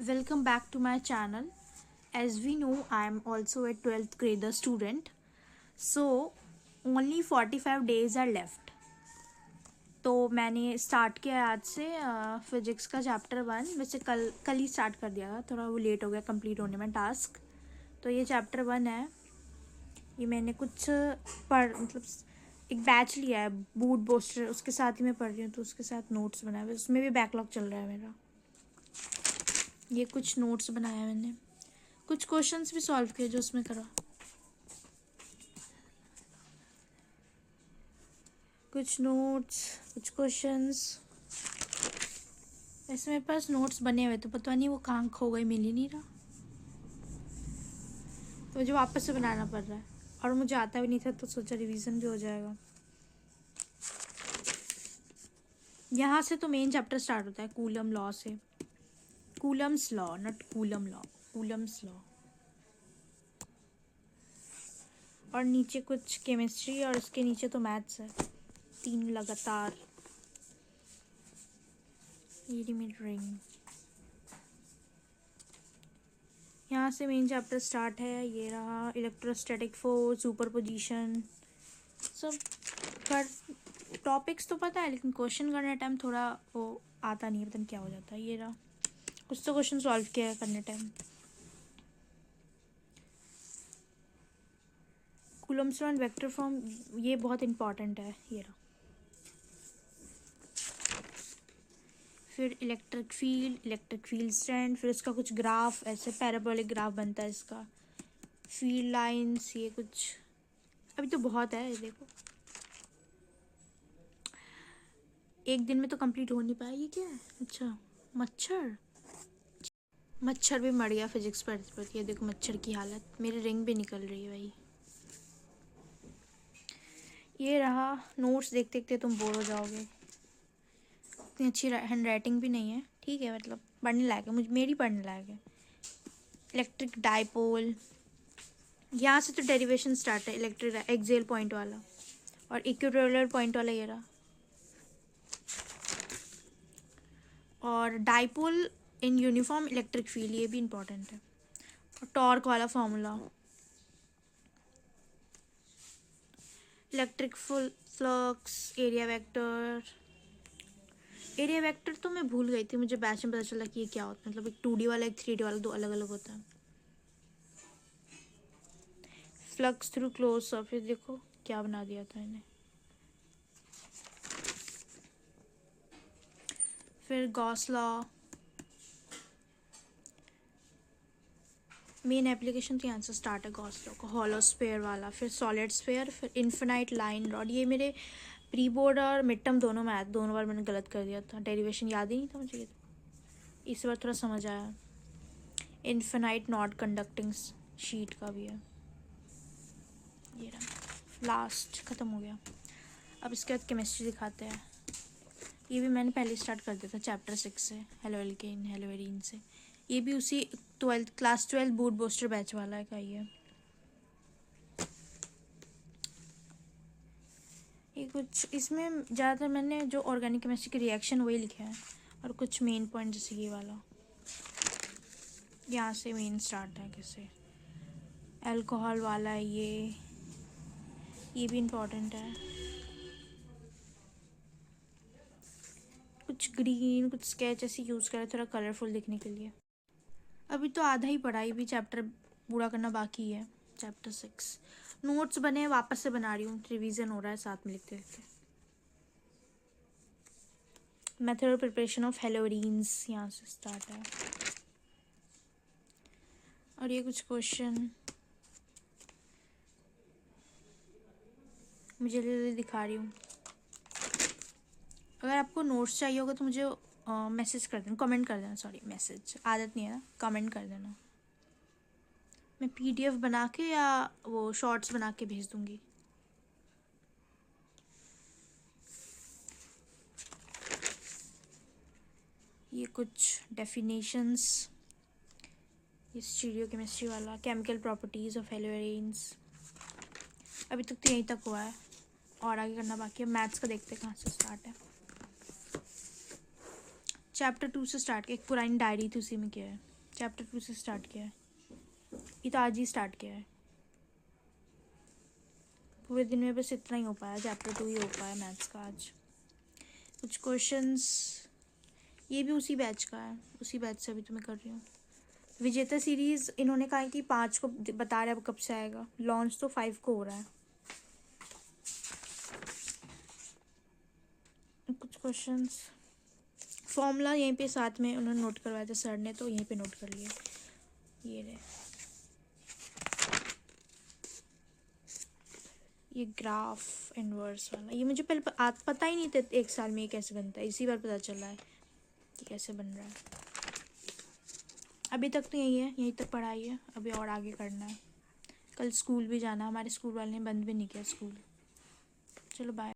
Welcome back to my channel. As we know, I am also a 12th grader student. So, only 45 days are left. तो मैंने start किया आज से physics का chapter 1। वैसे कल कल ही स्टार्ट कर दिया था, थोड़ा वो लेट हो गया कंप्लीट होने में टास्क। तो ये चैप्टर 1 है। ये मैंने कुछ मतलब एक बैच लिया है बूट बूस्टर, उसके साथ ही मैं पढ़ रही हूँ, तो उसके साथ नोट्स बनाए हुए, उसमें भी बैकलॉग चल रहा है मेरा। ये कुछ नोट्स बनाया है मैंने, कुछ क्वेश्चंस भी सॉल्व किए जो उसमें करा, कुछ नोट्स, कुछ क्वेश्चंस। ऐसे मेरे पास नोट्स बने हुए, तो पता नहीं वो कहाँ खो गए, मिल ही नहीं रहा, तो मुझे वापस से बनाना पड़ रहा है। और मुझे आता भी नहीं था, तो सोचा रिवीजन भी हो जाएगा। यहाँ से तो मेन चैप्टर स्टार्ट होता है कूलम लॉ से। Coulomb's law, not coulomb law, Coulomb's law. और नीचे कुछ केमिस्ट्री, और उसके नीचे तो मैथ्स है, 3 लगातार। रिंग, यहाँ से मेन चैप्टर स्टार्ट है। ये रहा इलेक्ट्रोस्टैटिक फोर्स, सुपरपोजिशन, सब कर टॉपिक्स तो पता है, लेकिन क्वेश्चन करने टाइम थोड़ा वो आता नहीं है, पता नहीं क्या हो जाता है। ये रहा कुछ तो क्वेश्चन सॉल्व किया है करने time. Coulomb's law and vector form, ये बहुत इंपॉर्टेंट है। ये रहा। फिर इलेक्ट्रिक फील्ड स्ट्रेंथ, फिर इसका कुछ ग्राफ, ऐसे पैराबोलिक ग्राफ बनता है इसका, फील्ड लाइंस, ये कुछ। अभी तो बहुत है, ये देखो, एक दिन में तो कंप्लीट हो नहीं पाया। ये क्या है? अच्छा, मच्छर। मच्छर भी मर गया फिजिक्स पढ़ते पढ़ते। ये देखो मच्छर की हालत, मेरी रिंग भी निकल रही है भाई। ये रहा नोट्स, देखते देखते तुम बोर हो जाओगे। इतनी अच्छी हैंड राइटिंग भी नहीं है, ठीक है, मतलब पढ़ने लायक है, मुझे मेरी पढ़ने लायक है। इलेक्ट्रिक डाइपोल, यहाँ से तो डेरिवेशन स्टार्ट है, इलेक्ट्रिक एक्सियल पॉइंट वाला और इक्वेटोरियल पॉइंट वाला। ये रहा। और dipole in uniform electric field, ये भी इंपॉर्टेंट है। और टॉर्क वाला formula, electric flux, area vector. Area vector तो मैं भूल गई थी, मुझे बैच में पता चला कि ये क्या होता है, मतलब एक 2D वाला, एक 3D वाला, दो अलग अलग होता है। फ्लक्स थ्रू क्लोज सरफेस, देखो क्या बना दिया था इन्हें। फिर गॉस लॉ, मेन एप्लीकेशन तो यहाँ से स्टार्ट है गॉस लॉ का, हॉलो स्फेयर वाला, फिर सॉलिड स्फेयर, फिर इन्फिनाइट लाइन रॉड। ये मेरे प्री बोर्ड और मिड टर्म दोनों में आया, दोनों बार मैंने गलत कर दिया था, डेरिवेशन याद ही नहीं था मुझे, इस बार थोड़ा समझ आया। इन्फिनाइट नॉट कंडक्टिंग शीट का भी है। ये रहा, लास्ट ख़त्म हो गया। अब इसके बाद केमिस्ट्री दिखाते हैं। ये भी मैंने पहले स्टार्ट कर दिया था चैप्टर 6 से, हेलो एल्केन हेलो एरीन से। ये भी उसी क्लास 12 बूट बूस्टर बैच वाला का ही है। ये कुछ इसमें ज़्यादातर मैंने जो ऑर्गेनिक केमिस्ट्री के रिएक्शन वही लिखे हैं, और कुछ मेन पॉइंट जैसे ये वाला, यहाँ से मेन स्टार्ट है कैसे, अल्कोहल वाला है ये भी इम्पोर्टेंट है। कुछ ग्रीन, कुछ स्केच ऐसे यूज़ करें थोड़ा कलरफुल दिखने के लिए। अभी तो आधा ही पढ़ा, भी चैप्टर पूरा करना बाकी है, चैप्टर 6। नोट्स बने, वापस से बना रही हूँ, रिवीजन हो रहा है साथ में लिखते लिखते। मेथड ऑफ प्रिपरेशन ऑफ हेलोरीन्स, यहाँ से स्टार्ट है। और ये कुछ क्वेश्चन मुझे दिखा रही हूँ। अगर आपको नोट्स चाहिए होगा तो मुझे मैसेज कर देना, कमेंट कर देना, सॉरी मैसेज आदत नहीं है ना, कमेंट कर देना, मैं PDF बना के या वो शॉर्ट्स बना के भेज दूँगी। ये कुछ डेफिनेशंस, ये स्टीरियो केमिस्ट्री वाला, केमिकल प्रॉपर्टीज़ ऑफ हेलोरेन्स। अभी तक तो यहीं तक हुआ है, और आगे करना बाकी है। मैथ्स का देखते हैं कहाँ से स्टार्ट है। चैप्टर 2 से स्टार्ट किया, एक पुरानी डायरी थी उसी में किया है। चैप्टर 2 से स्टार्ट किया है, ये तो आज ही स्टार्ट किया है। पूरे दिन में बस इतना ही हो पाया, चैप्टर 2 ही हो पाया मैथ्स का आज। कुछ क्वेश्चंस ये भी उसी बैच का है, उसी बैच से अभी तो मैं कर रही हूँ। विजेता सीरीज़ इन्होंने कहा है कि 5 को बता रहे हैं अब कब से आएगा, लॉन्च तो 5 को हो रहा है। कुछ क्वेश्चंस फॉर्मूला यहीं पे साथ में उन्होंने नोट करवाया था सर ने, तो यहीं पे नोट कर लिए। ये रहे, ये ग्राफ इनवर्स वाला, ये मुझे पहले पता ही नहीं था 1 साल में ये कैसे बनता है, इसी बार पता चला है कि कैसे बन रहा है। अभी तक तो यही है, यहीं तक पढ़ाई है, अभी और आगे करना है। कल स्कूल भी जाना, हमारे स्कूल वाले ने बंद भी नहीं किया स्कूल। चलो बाय।